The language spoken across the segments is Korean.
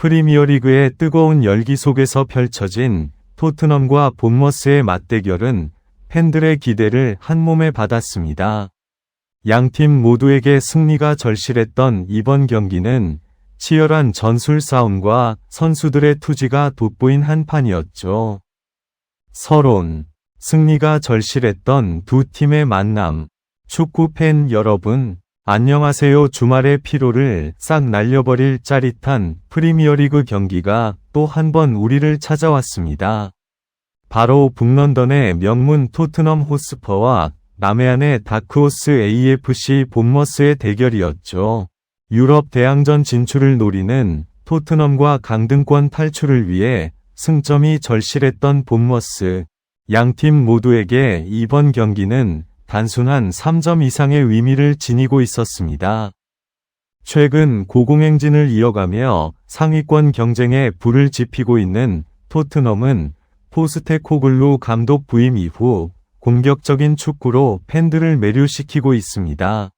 프리미어리그의 뜨거운 열기 속에서 펼쳐진 토트넘과 본머스의 맞대결은 팬들의 기대를 한몸에 받았습니다. 양팀 모두에게 승리가 절실했던 이번 경기는 치열한 전술 싸움과 선수들의 투지가 돋보인 한판이었죠. 서론, 승리가 절실했던 두 팀의 만남. 축구 팬 여러분, 안녕하세요. 주말의 피로를 싹 날려버릴 짜릿한 프리미어리그 경기가 또 한 번 우리를 찾아왔습니다. 바로 북런던의 명문 토트넘 호스퍼와 남해안의 다크호스 AFC 본머스의 대결이었죠. 유럽 대항전 진출을 노리는 토트넘과 강등권 탈출을 위해 승점이 절실했던 본머스. 양팀 모두에게 이번 경기는 단순한 3점 이상의 의미를 지니고 있었습니다. 최근 고공행진을 이어가며 상위권 경쟁에 불을 지피고 있는 토트넘은 포스테코글루 감독 부임 이후 공격적인 축구로 팬들을 매료시키고 있습니다.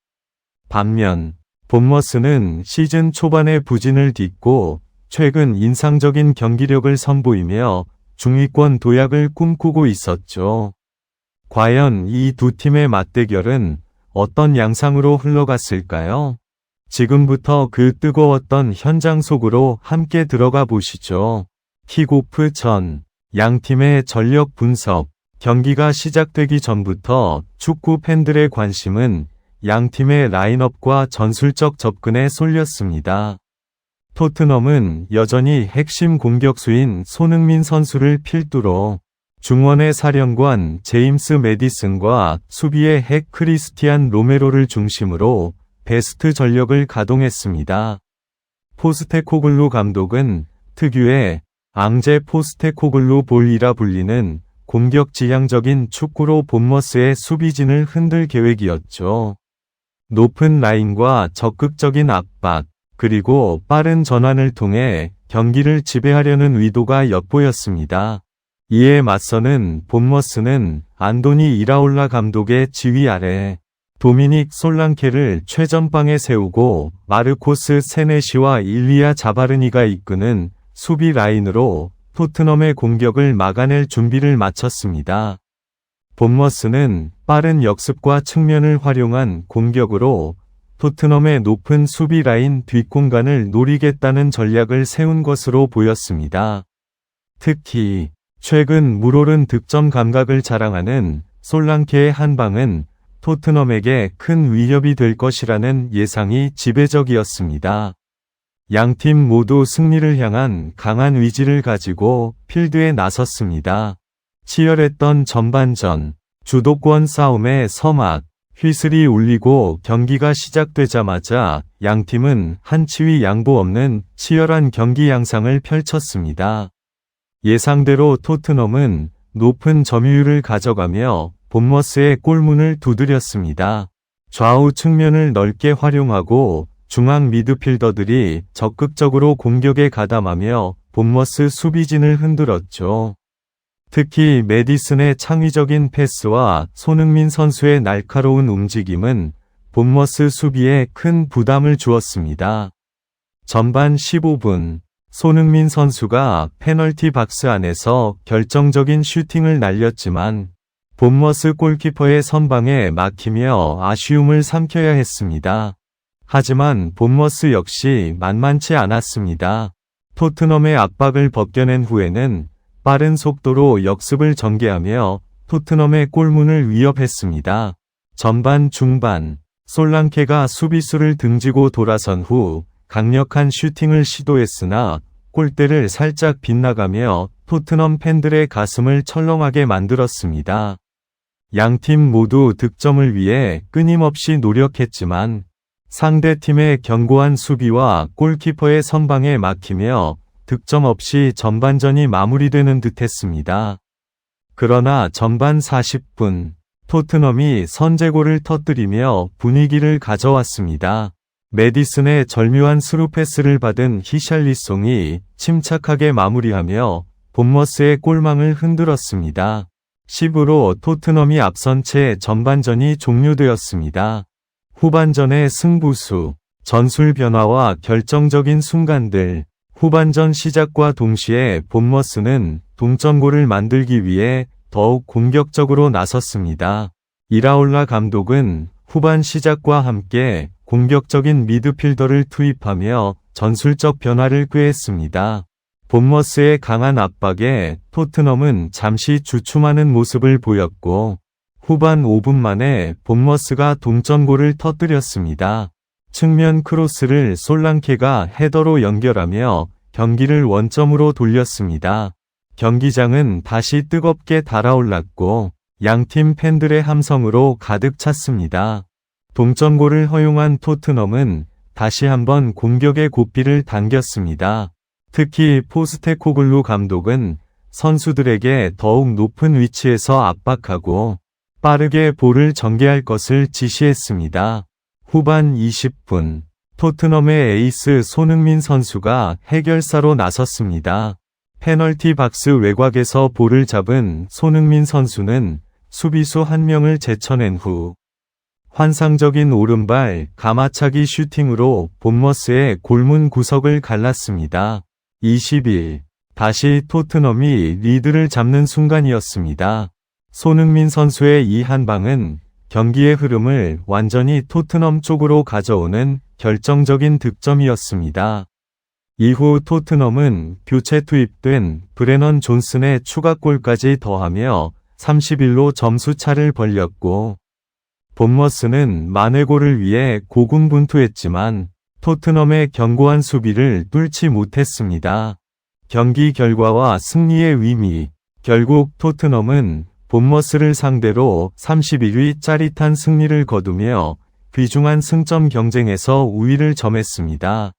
반면 본머스는 시즌 초반의 부진을 딛고 최근 인상적인 경기력을 선보이며 중위권 도약을 꿈꾸고 있었죠. 과연 이 두 팀의 맞대결은 어떤 양상으로 흘러갔을까요? 지금부터 그 뜨거웠던 현장 속으로 함께 들어가 보시죠. 킥오프 전 양팀의 전력 분석. 경기가 시작되기 전부터 축구 팬들의 관심은 양팀의 라인업과 전술적 접근에 쏠렸습니다. 토트넘은 여전히 핵심 공격수인 손흥민 선수를 필두로 중원의 사령관 제임스 매디슨과 수비의 핵 크리스티안 로메로를 중심으로 베스트 전력을 가동했습니다. 포스테코글루 감독은 특유의 앙제 포스테코글루 볼이라 불리는 공격 지향적인 축구로 본머스의 수비진을 흔들 계획이었죠. 높은 라인과 적극적인 압박, 그리고 빠른 전환을 통해 경기를 지배하려는 의도가 엿보였습니다. 이에 맞서는 본머스는 안도니 이라올라 감독의 지휘 아래 도미닉 솔랑케를 최전방에 세우고 마르코스 세네시와 일리아 자바르니가 이끄는 수비 라인으로 토트넘의 공격을 막아낼 준비를 마쳤습니다. 본머스는 빠른 역습과 측면을 활용한 공격으로 토트넘의 높은 수비 라인 뒷공간을 노리겠다는 전략을 세운 것으로 보였습니다. 특히 최근 물오른 득점 감각을 자랑하는 솔랑케의 한 방은 토트넘에게 큰 위협이 될 것이라는 예상이 지배적이었습니다. 양팀 모두 승리를 향한 강한 의지를 가지고 필드에 나섰습니다. 치열했던 전반전, 주도권 싸움의 서막, 휘슬이 울리고 경기가 시작되자마자 양팀은 한치위 양보 없는 치열한 경기 양상을 펼쳤습니다. 예상대로 토트넘은 높은 점유율을 가져가며 본머스의 골문을 두드렸습니다. 좌우 측면을 넓게 활용하고 중앙 미드필더들이 적극적으로 공격에 가담하며 본머스 수비진을 흔들었죠. 특히 매디슨의 창의적인 패스와 손흥민 선수의 날카로운 움직임은 본머스 수비에 큰 부담을 주었습니다. 전반 15분, 손흥민 선수가 페널티 박스 안에서 결정적인 슈팅을 날렸지만 본머스 골키퍼의 선방에 막히며 아쉬움을 삼켜야 했습니다. 하지만 본머스 역시 만만치 않았습니다. 토트넘의 압박을 벗겨낸 후에는 빠른 속도로 역습을 전개하며 토트넘의 골문을 위협했습니다. 전반 중반, 솔랑케가 수비수를 등지고 돌아선 후 강력한 슈팅을 시도했으나 골대를 살짝 빗나가며 토트넘 팬들의 가슴을 철렁하게 만들었습니다. 양팀 모두 득점을 위해 끊임없이 노력했지만 상대팀의 견고한 수비와 골키퍼의 선방에 막히며 득점 없이 전반전이 마무리되는 듯했습니다. 그러나 전반 40분, 토트넘이 선제골을 터뜨리며 분위기를 가져왔습니다. 매디슨의 절묘한 스루 패스를 받은 히샬리송이 침착하게 마무리하며 본머스의 골망을 흔들었습니다. 10으로 토트넘이 앞선 채 전반전이 종료되었습니다. 후반전의 승부수, 전술 변화와 결정적인 순간들. 후반전 시작과 동시에 본머스는 동점골을 만들기 위해 더욱 공격적으로 나섰습니다. 이라올라 감독은 후반 시작과 함께 공격적인 미드필더를 투입하며 전술적 변화를 꾀했습니다. 본머스의 강한 압박에 토트넘은 잠시 주춤하는 모습을 보였고 후반 5분 만에 본머스가 동점골을 터뜨렸습니다. 측면 크로스를 솔랑케가 헤더로 연결하며 경기를 원점으로 돌렸습니다. 경기장은 다시 뜨겁게 달아올랐고 양팀 팬들의 함성으로 가득 찼습니다. 동점골을 허용한 토트넘은 다시 한번 공격의 고삐를 당겼습니다. 특히 포스테코글루 감독은 선수들에게 더욱 높은 위치에서 압박하고 빠르게 볼을 전개할 것을 지시했습니다. 후반 20분, 토트넘의 에이스 손흥민 선수가 해결사로 나섰습니다. 페널티 박스 외곽에서 볼을 잡은 손흥민 선수는 수비수 한 명을 제쳐낸 후 환상적인 오른발 가마차기 슈팅으로 본머스의 골문 구석을 갈랐습니다. 21. 다시 토트넘이 리드를 잡는 순간이었습니다. 손흥민 선수의 이 한 방은 경기의 흐름을 완전히 토트넘 쪽으로 가져오는 결정적인 득점이었습니다. 이후 토트넘은 교체 투입된 브레넌 존슨의 추가골까지 더하며 31로 점수차를 벌렸고 본머스는 만회골을 위해 고군분투했지만 토트넘의 견고한 수비를 뚫지 못했습니다. 경기 결과와 승리의 의미. 결국 토트넘은 본머스를 상대로 31위 짜릿한 승리를 거두며 귀중한 승점 경쟁에서 우위를 점했습니다.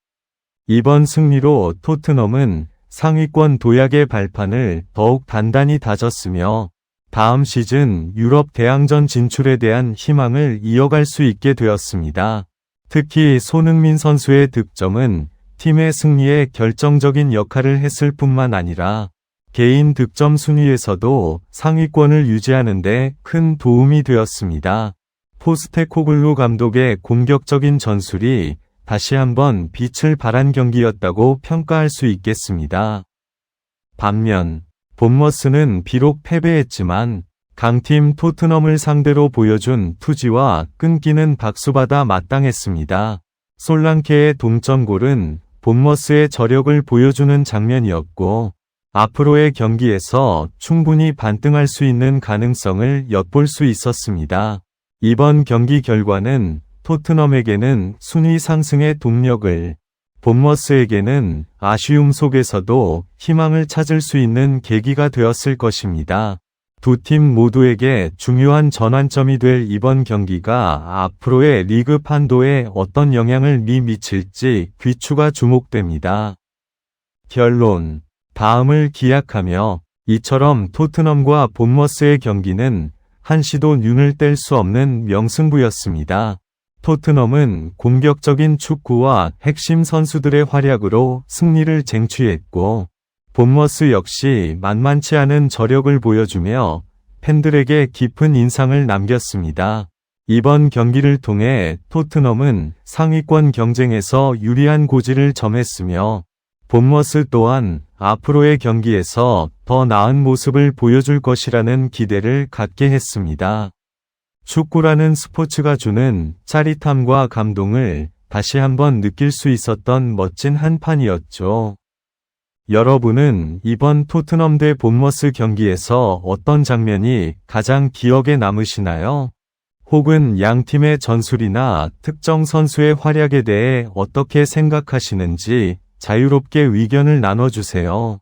이번 승리로 토트넘은 상위권 도약의 발판을 더욱 단단히 다졌으며 다음 시즌 유럽 대항전 진출에 대한 희망을 이어갈 수 있게 되었습니다. 특히 손흥민 선수의 득점은 팀의 승리에 결정적인 역할을 했을 뿐만 아니라 개인 득점 순위에서도 상위권을 유지하는 데 큰 도움이 되었습니다. 포스테코글루 감독의 공격적인 전술이 다시 한번 빛을 발한 경기였다고 평가할 수 있겠습니다. 반면 본머스는 비록 패배했지만 강팀 토트넘을 상대로 보여준 투지와 끈기는 박수받아 마땅했습니다. 솔랑케의 동점골은 본머스의 저력을 보여주는 장면이었고 앞으로의 경기에서 충분히 반등할 수 있는 가능성을 엿볼 수 있었습니다. 이번 경기 결과는 토트넘에게는 순위 상승의 동력을, 본머스에게는 아쉬움 속에서도 희망을 찾을 수 있는 계기가 되었을 것입니다. 두 팀 모두에게 중요한 전환점이 될 이번 경기가 앞으로의 리그 판도에 어떤 영향을 미칠지 귀추가 주목됩니다. 결론. 다음을 기약하며 이처럼 토트넘과 본머스의 경기는 한시도 눈을 뗄 수 없는 명승부였습니다. 토트넘은 공격적인 축구와 핵심 선수들의 활약으로 승리를 쟁취했고 본머스 역시 만만치 않은 저력을 보여주며 팬들에게 깊은 인상을 남겼습니다. 이번 경기를 통해 토트넘은 상위권 경쟁에서 유리한 고지를 점했으며 본머스 또한 앞으로의 경기에서 더 나은 모습을 보여줄 것이라는 기대를 갖게 했습니다. 축구라는 스포츠가 주는 짜릿함과 감동을 다시 한번 느낄 수 있었던 멋진 한판이었죠. 여러분은 이번 토트넘 대 본머스 경기에서 어떤 장면이 가장 기억에 남으시나요? 혹은 양 팀의 전술이나 특정 선수의 활약에 대해 어떻게 생각하시는지 자유롭게 의견을 나눠주세요.